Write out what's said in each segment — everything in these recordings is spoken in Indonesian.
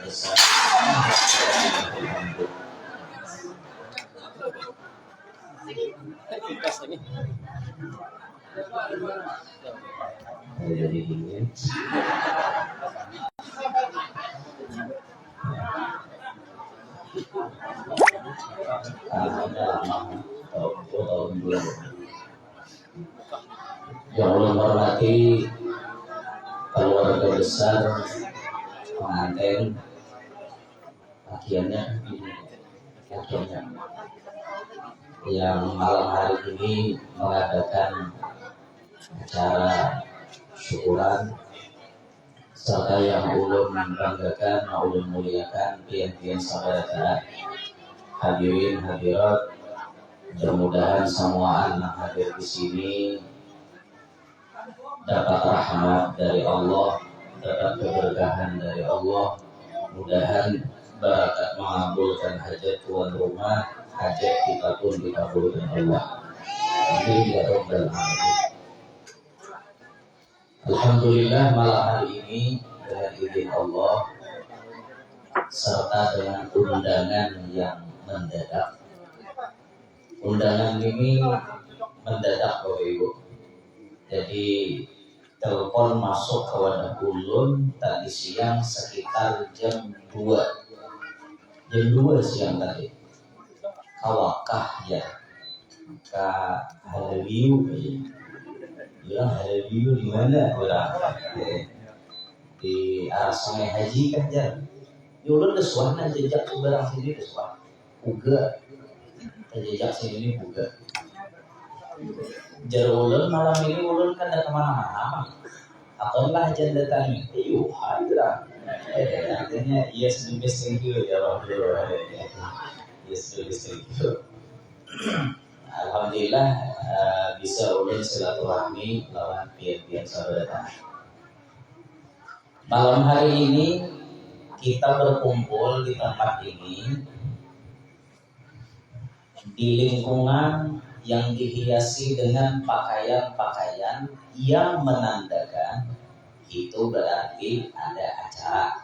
besar. Jadi ini tahun 2000 yang Allah hormati keluarga besar pengantin akhirnya yang malam hari ini mengadakan acara syukuran serta yang ulun banggakan, ulun muliakan pian-pian saudara hadirin hadirat. Mudah-mudahan semua anak hadir di sini dapat rahmat dari Allah, dapat keberkahan dari Allah. Mudahan barakat mengabulkan hajat tuan rumah, hajat kita pun dikabulkan Allah. Amin ya rabbal alamin. Alhamdulillah malam hari ini dengan izin Allah serta dengan undangan yang mendadak. Undangan ini mendadak Bapak Ibu. Jadi telepon masuk ke wadah ulun tadi siang sekitar jam 2 siang tadi. Kawakah ya Kak Halebiu bilang Halebiu di mana orang di arah Sungai Haji kan jar. Ulun desuahna jejak barang sini desuah uga jejak sini uga. Jar ulun malam ini ulun kan ada kemana-mana atau lah aja datang iyo hadra artinya yes the best thank you ya Allah yes the best thank you. Alhamdulillah bisa ulun silaturahmi lawan pian-pian saudara. Malam hari ini kita berkumpul di tempat ini di lingkungan yang dihiasi dengan pakaian-pakaian yang menandakan itu berarti ada acara.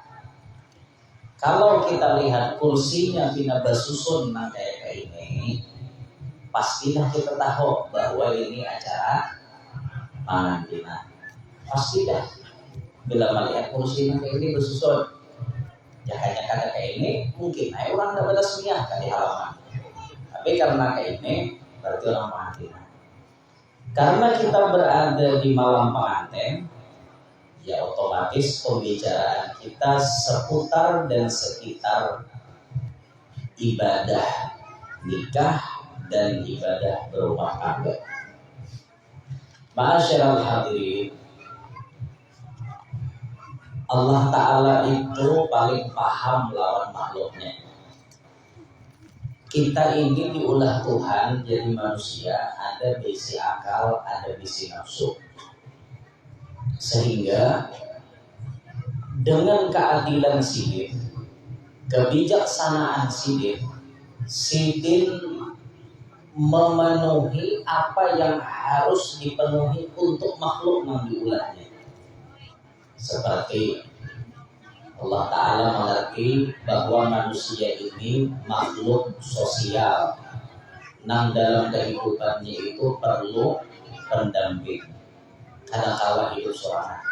Kalau kita lihat kursinya pina basusun kayak ini, pastilah kita tahu bahwa ini acara pengantinan. Pasti dah. Bila melihat kursinya kayak ini basusun, ya hanya kayak ini mungkin orang dapat semuanya di halaman. Tapi karena kayak ini berarti orang pengantin. Karena kita berada di malam pengantin, ya otomatis pembicaraan kita seputar dan sekitar ibadah nikah dan ibadah berumah tangga. Ma'asyiral hadirin, Allah Ta'ala itu paling paham lawan makhluknya. Kita ini diulah Tuhan jadi manusia, ada bisi akal, ada bisi nafsu. Sehingga dengan keadilan sidin, kebijaksanaan sidin memenuhi apa yang harus dipenuhi untuk makhluk yang diulahnya. Seperti Allah Ta'ala mengerti bahwa manusia ini makhluk sosial, yang dalam kehidupannya itu perlu pendamping. Kadang-kala hidup seorang.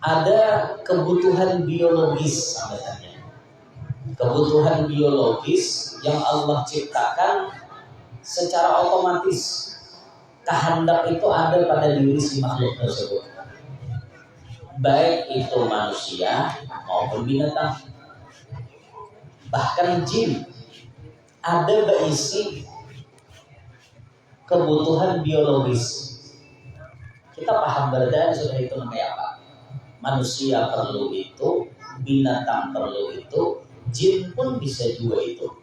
Ada kebutuhan biologis sebenarnya. Kebutuhan biologis yang Allah ciptakan secara otomatis. Kehendak itu ada pada diri si makhluk tersebut. Baik itu manusia maupun binatang, bahkan jin ada berisi kebutuhan biologis. Kita paham berdaya sudah itu namanya apa? Manusia perlu itu, binatang perlu itu, jin pun bisa juga itu.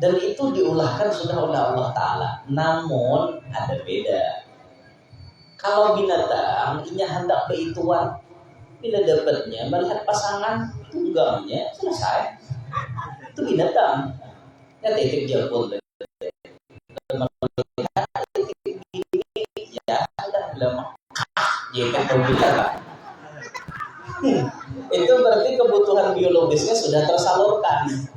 Dan itu diulahkan sudah oleh Allah Ta'ala. Namun ada beda. Kalau binatang ini hendak berituan, bila dapatnya melihat pasangan tunggalnya selesai, itu binatang. Ya titik jemput. Melihat titik ini ya sudah lemah. Ya kan binatang. Itu berarti kebutuhan biologisnya sudah tersalurkan.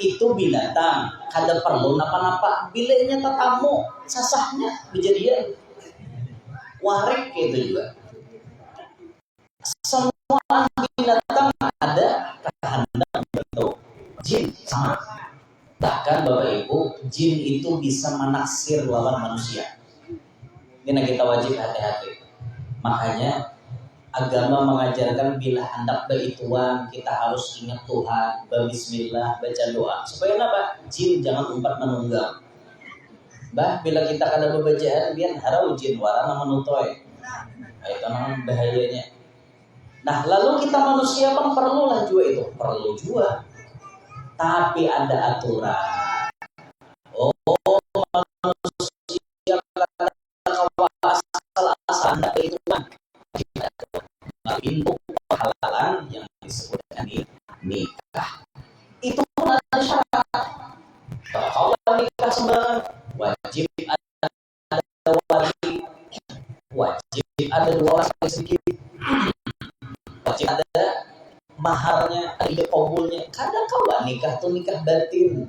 Itu binatang kada perlu napa-napa, bilenya tetamu sasahnya kejadian warik gitu juga. Semua binatang ada kehendak bentuk. Jin sama. Bahkan Bapak Ibu, jin itu bisa menaksir lawan manusia. Ini kita wajib hati-hati. Makanya agama mengajarkan bila hendak berituan kita harus ingat Tuhan, berbismillah, baca doa. Supaya apa? Jin jangan umpat menunggang. Bah, bila kita kada bebajaan biar harau jin warana menutoy. Itu namanya bahayanya. Nah, lalu kita manusia kan perlulah juga itu, perlu juga. Tapi ada aturan. Oh, manusia kada asal-asal hendak berituan. Pintu kehalalan yang disebut dengan nikah itu pun ada syarat. Kalau nikah sembarangan wajib ada wali, wajib ada dua orang sedikit, wajib ada maharnya, ada kabulnya. Kadang kawa nikah tuh nikah batin,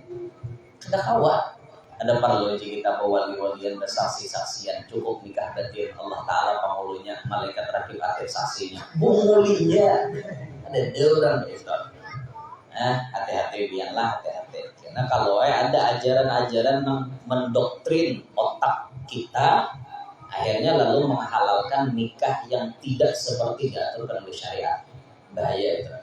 kadang kawa ada perlu kita wali-walian bersaksi-saksian, cukup nikah batin Allah Ta'ala pengulunya, malaikat rakib akhir saksinya, bungulinya ada orang itu. Hati-hati biarlah, hati-hati. Karena kalau ada ajaran-ajaran mendoktrin otak kita, akhirnya lalu menghalalkan nikah yang tidak seperti diaturkan oleh syariat. Bahaya itu.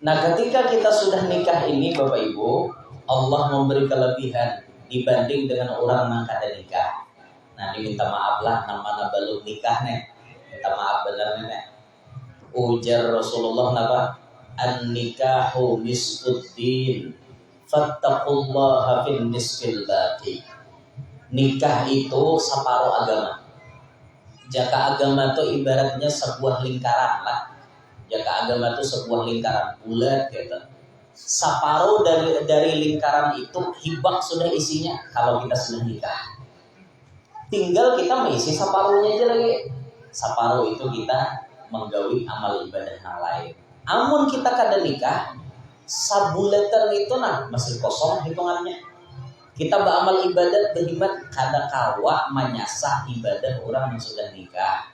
Nah, ketika kita sudah nikah ini Bapak Ibu, Allah memberi kelebihan dibanding dengan orang yang kada nikah. Nah, diminta maaf lah namanya belum nikah nih. Minta maaf benar nih. Ujar Rasulullah napa? An-nikahu nisfuddin fattaqullaha fin nisfil baqi. Nikah itu separuh agama. Jaka agama itu ibaratnya sebuah lingkaran lah. Jaka agama itu sebuah lingkaran bulat gitu. Separuh dari lingkaran itu hibak sudah isinya kalau kita sudah nikah. Tinggal kita mengisi separuhnya aja lagi. Separuh itu kita menggawi amal ibadah yang lain. Amun kita kada nikah, sabulatan itu masih kosong hitungannya. Kita beramal ibadat berhimat kada kawa menyasah ibadah orang yang sudah nikah.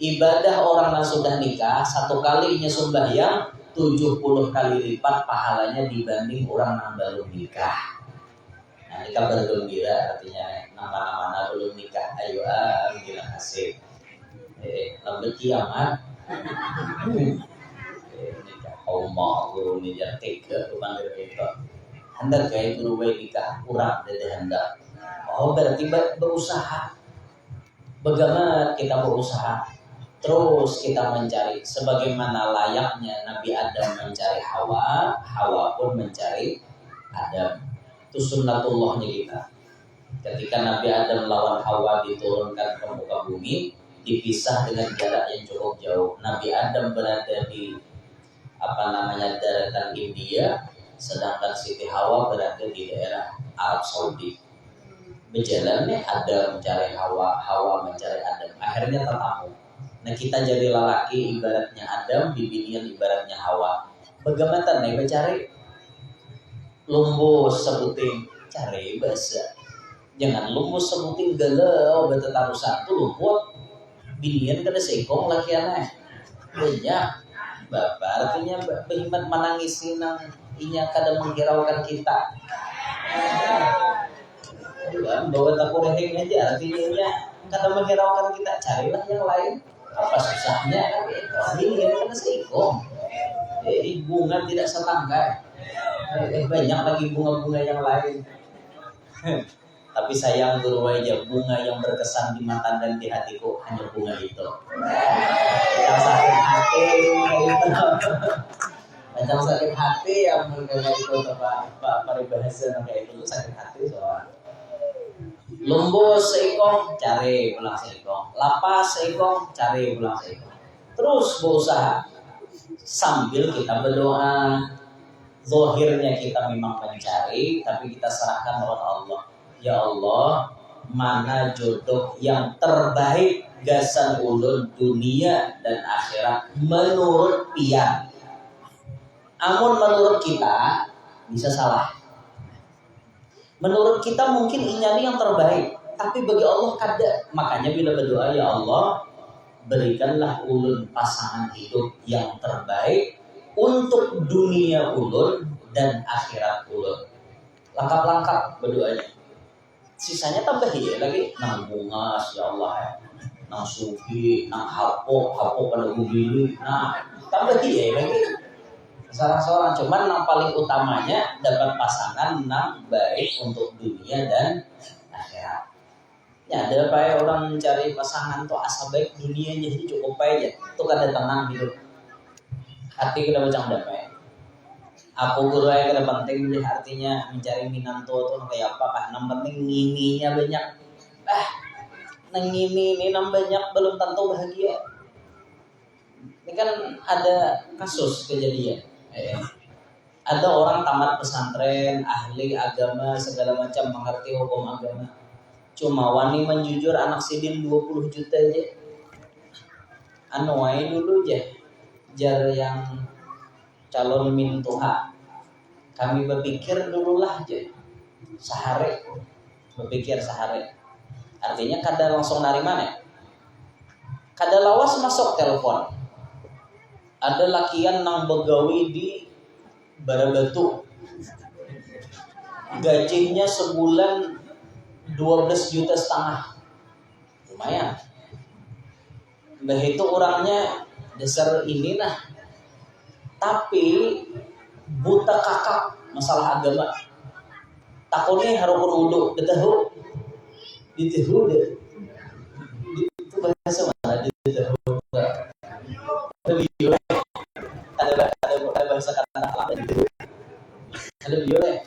Ibadah orang yang sudah nikah satu kalinya sembahyang 70 kali lipat pahalanya dibanding orang yang baru nikah. Nah, nikah bergembira artinya nama-nama belum nikah, ayo bilang asik. Lambat kiamat. Nikah Allah guru nijar tiga panggil itu. Hendak kayak guru nikah kurang dari hendak. Oh berarti berusaha. Bagaimana kita berusaha? Terus kita mencari sebagaimana layaknya Nabi Adam mencari Hawa, Hawa pun mencari Adam. Itu sunnatullahnya kita. Ketika Nabi Adam lawan Hawa diturunkan ke muka bumi, dipisah dengan jarak yang cukup jauh. Nabi Adam berada di daratan India, sedangkan Siti Hawa berada di daerah Arab Saudi. Berjalannya Adam mencari Hawa, Hawa mencari Adam. Akhirnya ketemu. Nah kita jadi lelaki ibaratnya Adam, bibinian ibaratnya Hawa. Bagaimana nih mencari lumbus sebuting, cari bahasa. Jangan lumbus sebuting galau betetaru satu lumput. Binian kada sekong laki anak. Banyak. Bapak artinya berhimat menangisi nang inya kada menghiraukan kita. Bawa tapu reheng aja artinya kada menghiraukan kita. Carilah yang lain. Apa susahnya kan itu ini kan seikong bunga tidak setangkai banyak lagi bunga-bunga yang lain tapi sayang guru aja bunga yang berkesan di mata dan di hatiku hanya bunga itu yang sakit hati macam sakit hati yang kayak itu apa peribahasa kayak itu sakit hati soal lumbus seikong cari pulang seikong, lapas seikong cari pulang seikong. Terus berusaha sambil kita berdoa. Zahirnya kita memang mencari, tapi kita serahkan kepada Allah. Ya Allah, mana jodoh yang terbaik gasan ulun dunia dan akhirat menurut pian. Amun menurut kita bisa salah. Menurut kita mungkin ini yang terbaik, tapi bagi Allah kada. Makanya bila berdoa, ya Allah, berikanlah ulun pasangan hidup yang terbaik untuk dunia ulun dan akhirat ulun. Lengkap-lengkap berdoanya. Sisanya tambah ya lagi nang bunga ya Allah ya. Nang sufi, nang hapok pada gubili. Nah, tambah ya lagi. Seorang-seorang cuman yang paling utamanya dapat pasangan yang baik untuk dunia dan akhirat. Ya ada apa orang mencari pasangan tuh asa baik dunianya jadi cukup aja. Itu kada tenang hidup. Hati kita macam dapat. Aku guru yang kada penting artinya mencari minanto tuh kayak apa kan? Yang penting ngininya banyak. Nang ini nang banyak belum tentu bahagia. Ini kan ada kasus kejadian. Ada orang tamat pesantren, ahli agama segala macam, mengerti hukum agama. Cuma wani menjujur anak sidin 20 juta aja. Anu wae dulu aja. Jar yang calon mintuha. Kami berpikir dululah aja. Sehari. Berpikir sehari. Artinya kada langsung narima ya. Kada lawas masuk telepon. Ada lakian nang begawi di Barabatu. Gajinya sebulan 12,5 juta. Lumayan. Begitu orangnya dasar inilah. Tapi buta kakak masalah agama. Takutnya harus wudu, ditahu. Ditahu deh. Itu bahasa mana ditahu. Ada bahasa kandang halam gitu. Ada bioleh.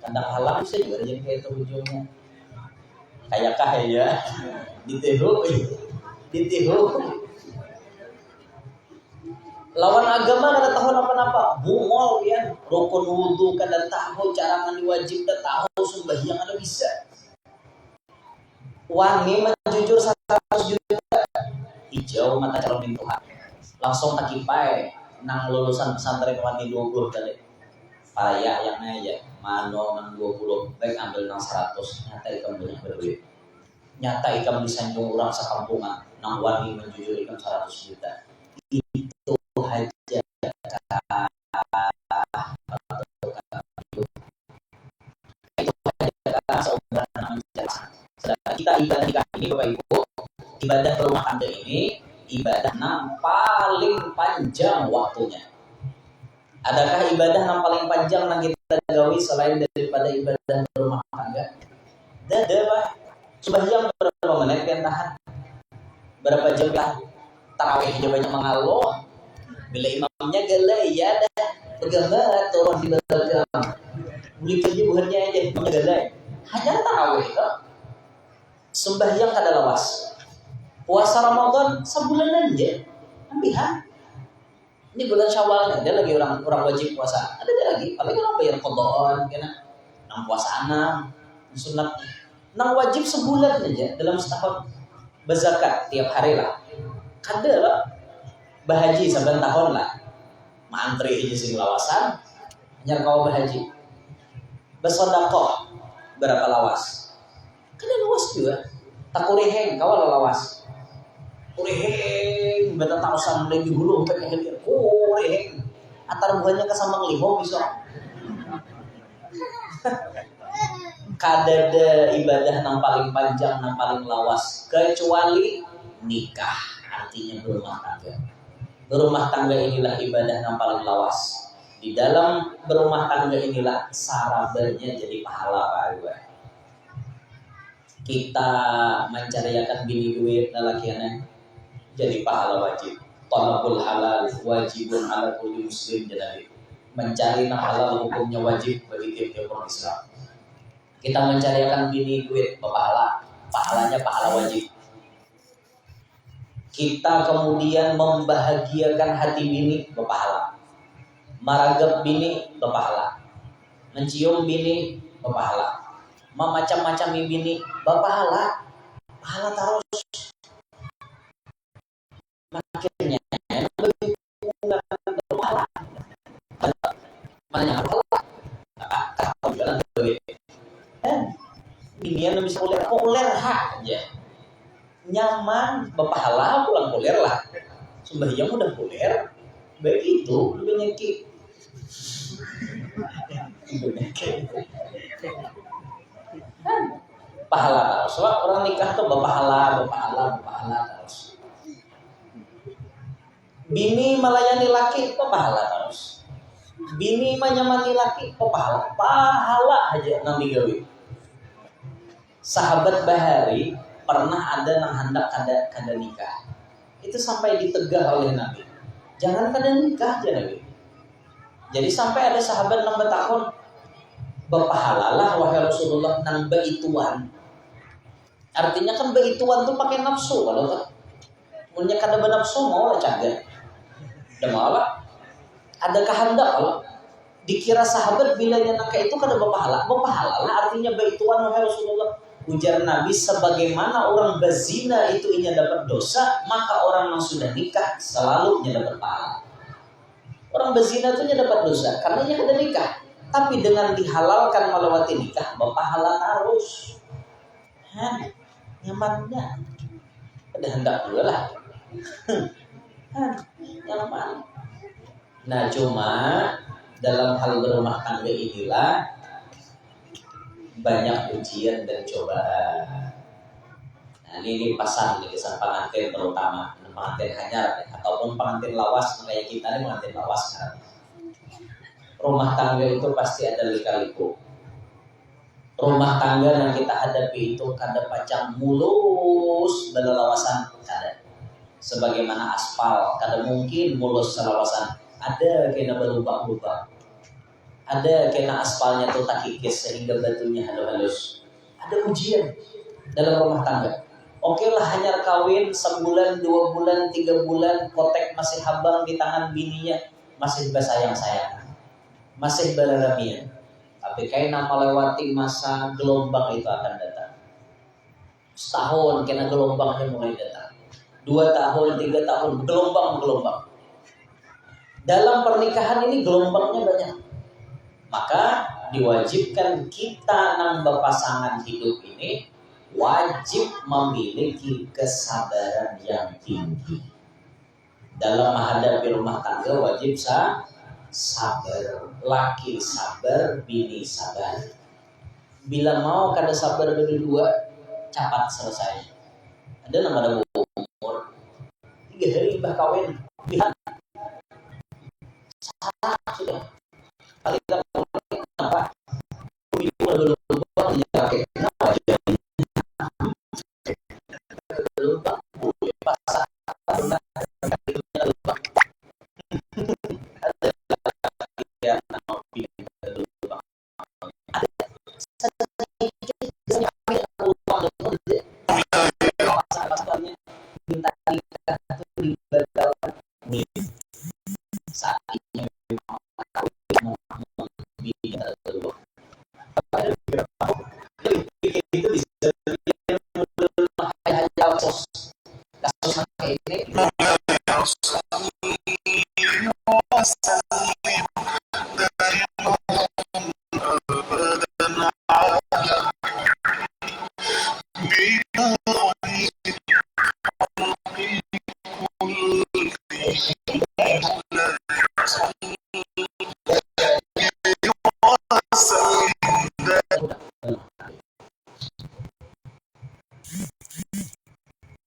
Kandang halam bisa juga yang kayak itu ujungnya. Kayak ya. Ditihu. Lawan agama kada tahu apa-apa. Bungol ya. Rukun wudu kada tahu, cara mandi wajib kada tahu, sembahyang kada bisa. Wani menjujur 100 juta. Hijau mata calon mintuha. Langsung takipai nang lulusan pesantren wani 20 kali. Paraya yang aja mano nang 20 baik ambil nang 100 nyata ikam banyak berduit. Nyata ikam disanjung orang sekampungan nang wani menjujur ikam 100 juta. Itu haja kita ibadah ini Bapak Ibu, ibadah rumah tangga ini ibadah yang paling panjang waktunya. Adakah ibadah yang paling panjang yang kita gawi selain daripada ibadah rumah tangga? Ada Pak. Sembahyang berapa menit yang tahan? Berapa jam lah? Tarawih aja banyak mengaluh. Bila imamnya galai ya dah pegambar turun di belakang. Beli kerja bukannya aja imamnya galai. Hanya tarawih kok. Sembahyang kada lawas. Puasa Ramadan sebulan aja. Ambihan. Ini bulan Syawal ada lagi orang wajib puasa. Ada lagi. Paling orang bayar qadaan kena nang puasa 6 sunat. Nang wajib sebulan aja dalam setahun. Berzakat tiap hari lah. Kada lah. Bahaji saban tahun lah. Mantri aja sing lawasan. Hanya kau bahaji. Bersedekah berapa lawas? Kada lawas juga. Tak kureheng kau lawas. Kureheng beta tausan lagi dulu sampai ke kureheng. Antar buahnya ke sambang limo bisa. Kadada ibadah yang paling panjang, yang paling lawas kecuali nikah, artinya berumah tangga. Berumah tangga inilah ibadah yang paling lawas. Di dalam berumah tangga inilah sarabarnya jadi pahala Pak Ibu. Kita mencariakan bini duit lalakiannya jadi pahala wajib. Talabul halal wajibun ala kulli muslim jadi. Mencari halal hukumnya wajib bagi tiap-tiap orang Islam. Kita mencariakan bini duit pahala, pahalanya pahala wajib. Kita kemudian membahagiakan hati bini berpahala. Maragap bini berpahala. Mencium bini berpahala. Memacam-macam bini berpahala. Pahala terus. Makinnya lebih berpahala. Mana kalau jalan duit. Binian bisa kuler aja. Nyaman, berpahala pulang kuler lah. Sembahyang udah kuler. Baik itu lebih nyekik. Pahala terus. Sebab orang nikah tuh berpahala terus. Bini melayani laki itu pahala terus. Bini menyamati laki itu pahala aja nanti gawe. Sahabat Bahari pernah ada yang hendak kada nikah. Itu sampai ditegah oleh Nabi. Jangan kada nikah aja Nabi. Jadi sampai ada sahabat 6 tahun berpahalalah wahai Rasulullah nang beituan. Artinya kan beituan tuh pakai nafsu kalau tak. Punya kada bernafsu mau lah caga. Udah malah ada kehendak kalau dikira sahabat bila nyangka itu kada berpahala. Berpahala lah artinya beituan wahai Rasulullah. Ujar Nabi, sebagaimana orang berzina itu inya dapat dosa, maka orang yang sudah nikah selalu inya dapat pahala. Orang berzina itu inya dapat dosa karena inya kada nikah. Tapi dengan dihalalkan melewati nikah, berpahala terus. Nyamannya. Ada hendak juga lah. Nyaman. Nah cuma dalam hal berumah tangga inilah banyak ujian dan cobaan. Nah ini pasang di kesan pengantin terutama pengantin hanyar ataupun pengantin lawas kayak kita ini pengantin lawas kan. Rumah tangga itu pasti ada lika-liku. Rumah tangga yang kita hadapi itu kada pacang mulus belalawasan kada. Sebagaimana aspal kada mungkin mulus selawasan. Ada kena berubah-ubah. Ada kena aspalnya tuh tak kikis sehingga batunya halus-halus. Ada ujian dalam rumah tangga. Oke lah hanya kawin sebulan, 2 bulan, 3 bulan, kotek masih habang di tangan bininya, masih bersayang-sayang, masih berlamian. Tapi kayaknya melewati masa gelombang itu akan datang. Setahun kena gelombangnya mulai datang. 2 tahun, 3 tahun, gelombang. Dalam pernikahan ini gelombangnya banyak. Maka diwajibkan kita nambah pasangan hidup ini wajib memiliki kesabaran yang tinggi. Dalam menghadapi rumah tangga wajib sabar. Laki sabar, bini sabar. Bila mau kada sabar berdua, cepat selesai. Ada nama umur 3 hari bah kawin. Lihat salah sudah. Kali kenapa? Bini belum dijaga. Kenapa dia? Lupa. Pasangan benar.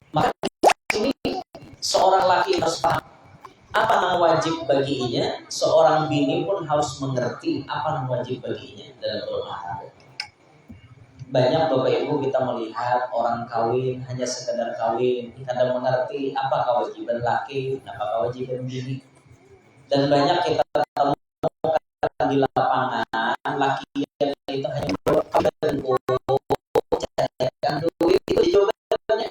Maka di sini seorang laki harus paham apa yang wajib baginya, seorang bini pun harus mengerti apa yang wajib baginya dalam rumah tangga. Banyak Bapak Ibu kita melihat orang kawin hanya sekedar kawin, kadang mengerti apa kewajiban laki, apa kewajiban bini. Dan banyak kita temukan di lapangan laki yang itu hanya berkawin duit itu jawabannya.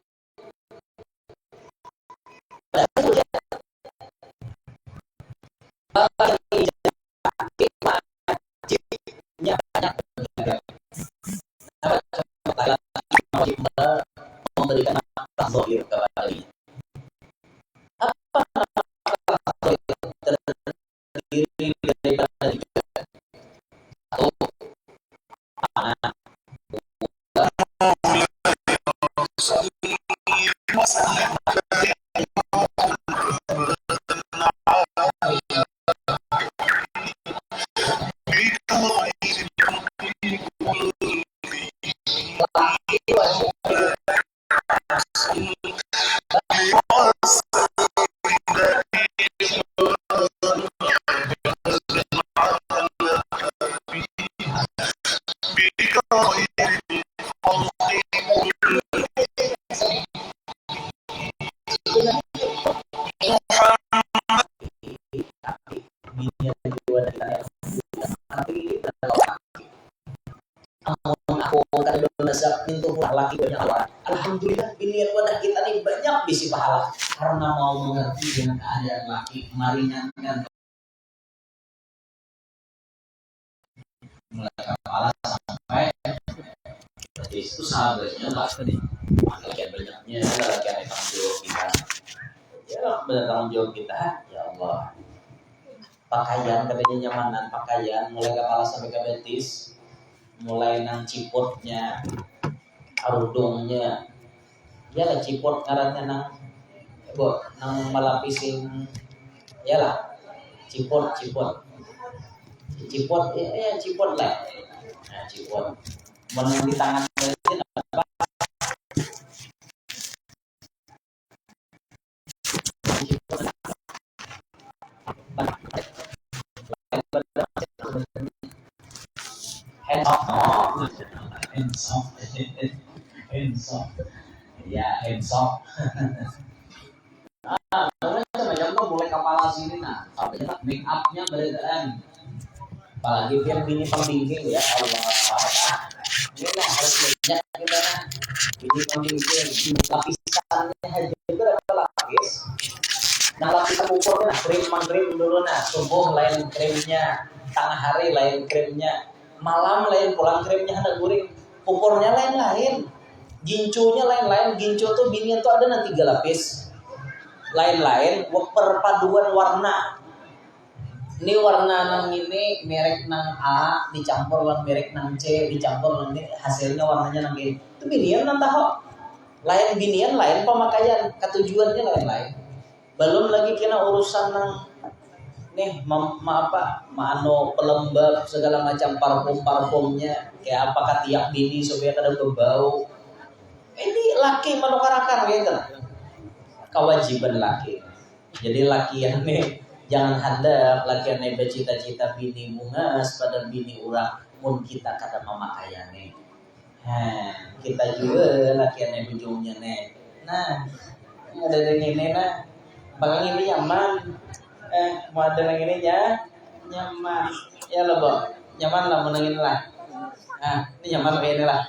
Memberikan nafkah zahir kepada dirinya. laki banyak Allah. Alhamdulillah pilihan wadah kita nih banyak bisi pahala karena mau mengerti dengan keadaan laki meringankan mulai kepala sampai berarti itu sahabatnya lah tadi. Laki banyaknya laki yang tanggung jawab kita. Ya benar tanggung jawab kita. Ya Allah. Pakaian katanya nyamanan pakaian mulai kepala sampai ke betis, mulai nang ciputnya, arudungnya, ya lah ciput ngarannya nang malapisin, ya lah ciput ya ciput lah, nah ciput, menang di tangan berarti apa? Hands off, ya hands off. Namanya mulai kepala sini nah, sampai make upnya beredaan. Apalagi biar bini pembingging ya Allah. Ini lah harus banyak kita nah. Bini pembingging, lapisannya aja berapa lapis? Nah lapisan ukurnya, krim dulu nah, subuh lain krimnya, tengah hari lain krimnya, malam lain pulang krimnya ada guring, ukurnya lain-lain, gincunya lain-lain, gincu tuh bini tuh ada nanti 3 lapis, lain-lain, perpaduan warna. Ini warna nang ini merek nang A dicampur dengan merek nang C dicampur nang ini hasilnya warnanya nang ini. Itu binian nang tahu. Lain binian lain pemakaian, ketujuannya lain-lain. Belum lagi kena urusan nang nih pelembab segala macam parfumnya kayak apakah tiap bini supaya kada berbau. Ini laki manukarakan gitu. Kewajiban laki. Jadi laki yang nih jangan handap laki yang bercita-cita bini mungas pada bini urang mun kita kada memakaiane. Kita juga laki yang bujungnya nih. Nah, ada yang ini nah. Bakal ini nyaman, mau ada yang ini ya nyaman, ya lo boh, nyaman lah menangin lah, ini nyaman kayak ini lah,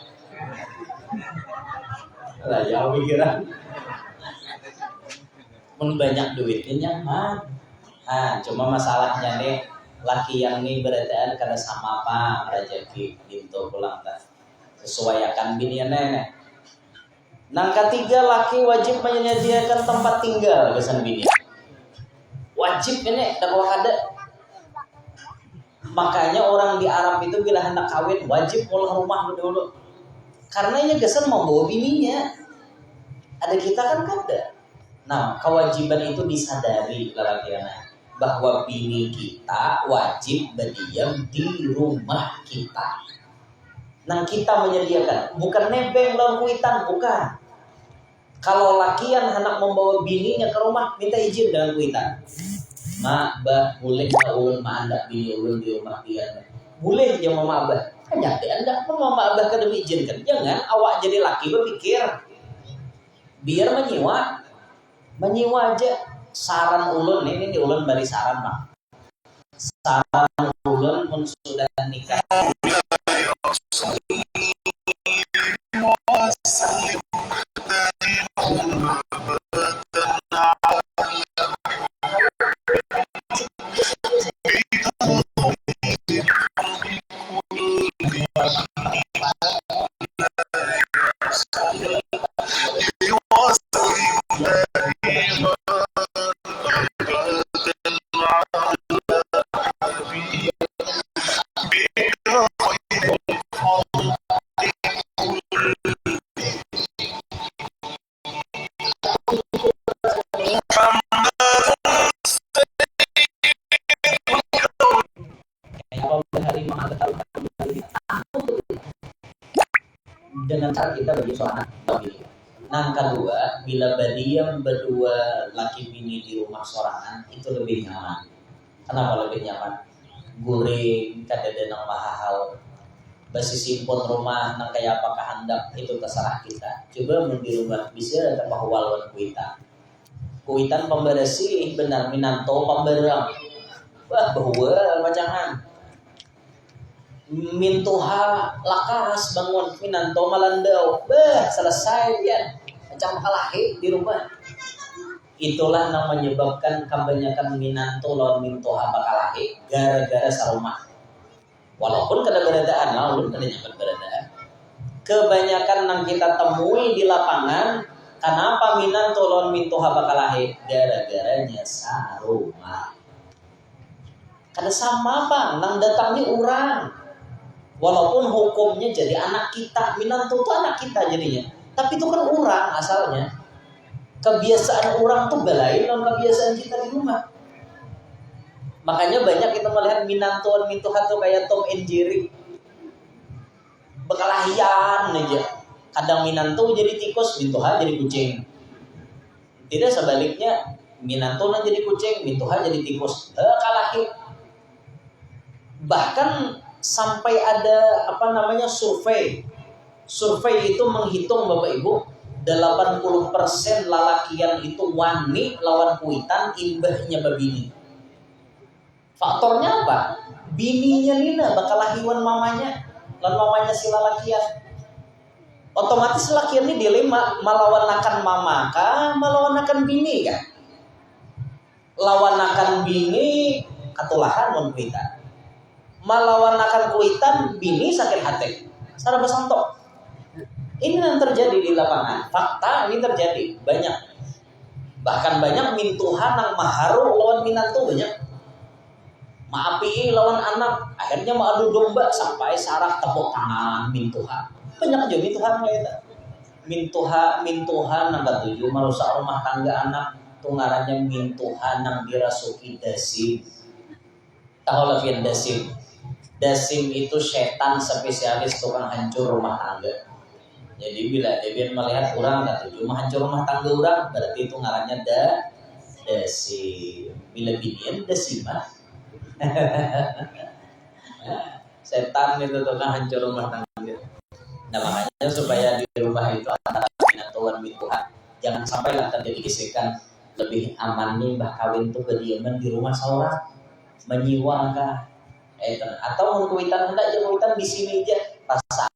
lah jauh pikiran, mun banyak duitnya nyaman, cuma masalahnya nih laki yang ini beradaan kada sama apa rezeki gitu pulang tak sesuaikan binian nih. Nang ketiga laki wajib menyediakan tempat tinggal kesan bini. Wajib ini dakwah ada. Makanya orang di Arab itu bila hendak kawin wajib mulai rumah dulu. Karena ini kesan mau bawa bininya. Ada kita kan kada. Nah, kewajiban itu disadari laki-laki bahwa bini kita wajib berdiam di rumah kita. Nang kita menyediakan, bukan nebeng lawan kuitan, bukan. Kalau lakian hendak membawa bininya ke rumah, minta izin dengan kuitan. Mak, bah, boleh nggak ulun anda bini ulun di rumah dia? Boleh aja mama abah. Hanya anda pun mama abah kada izinkan. Jangan awak jadi laki berpikir biar menyiwa aja. Saran ulun ini di ulun bari saran mak. Saran ulun pun sudah nikah. Dengan cara kita bagi seorang anak. Nah kedua, bila berdiam berdua laki bini di rumah sorangan itu lebih nyaman. Kenapa lebih nyaman? Guring, kada ada nang mahal. Basi simpon rumah nang kaya apa kehendak itu terserah kita. Coba mun di rumah bisa terpahwal wan kuitan. Kuitan pembersih benar minanto pemberang. Wah bahwa macangan. mintuha lakas bangun minanto malandau, selesai dia macam kalahi di rumah. Itulah yang menyebabkan kebanyakan minanto lawan mintuha bakalahi gara-gara sarumah. Walaupun keberadaan lawan keberadaan. Kebanyakan yang kita temui di lapangan, kenapa minanto lawan mintuha bakalahi? Gara-garanya sarumah. Karena sama Bang, nang datangnya orang. Walaupun hukumnya jadi anak kita, minantu itu anak kita jadinya. Tapi itu kan orang asalnya. Kebiasaan orang tuh belain dan kebiasaan kita di rumah. Makanya banyak kita melihat minantuan mintuhan tuh kayak Tom and Jerry. Bekalahian aja. Kadang minantu jadi tikus, mintuha jadi kucing. Tidak sebaliknya, minantunya jadi kucing, mintuha jadi tikus. Kalahi. Bahkan sampai ada survei. Survei itu menghitung Bapak Ibu, 80% lalakian itu wani lawan kuitan imbahnya babini. Faktornya apa? Bininya Nina bakal lahiwan mamanya, lan mamanya si lalakian. Otomatis lalakian ini dilema melawan akan mama kah, melawan akan bini kah? Lawan akan bini katulahan mun kuitan. Malawan akan kuitan bini sakit hati. Saraba santok. Ini yang terjadi di lapangan. Fakta ini terjadi banyak. Bahkan banyak mintuhan yang maharu lawan minantu banyak. Maapi lawan anak, akhirnya mengadu domba sampai saraf tepuk tangan mintuhan. Banyak aja mintuhan kita. Mintuhan yang ketujuh merusak rumah tangga anak. Tungarannya mintuhan yang dirasuki dasim. Tahu lafian dasim. Dasim itu setan spesialis tukang hancur rumah tangga. Jadi bila dia melihat orang kata cuma hancur rumah tangga orang, berarti itu ngarannya dasim. Bila binian dasimah. Setan itu tukang hancur rumah tangga. Nah makanya supaya di rumah itu antara minantuan mintuhan, jangan sampai lah terjadi gesekan. Lebih aman nih mbah kawin tuh kediaman di rumah seorang menyiwa kah? Atau mengkuitan hendak aja kuitan di sini aja rasa